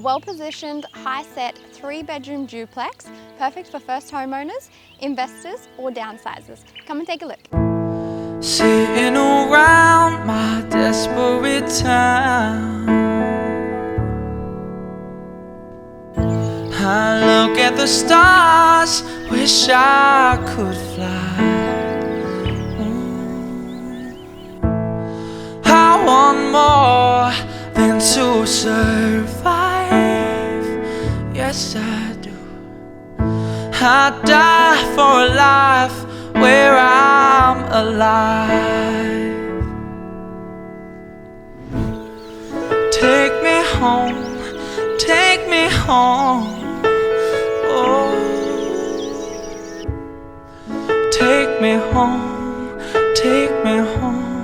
well-positioned, high-set, 3-bedroom duplex, perfect for first homeowners, investors or downsizers. Come and take a look. Sitting around my desperate town, I look at the stars, wish I could fly. I want more than to survive. Yes, I do. I'd die for a life where I'm alive. Take me home, take me home. Oh, take me home, take me home.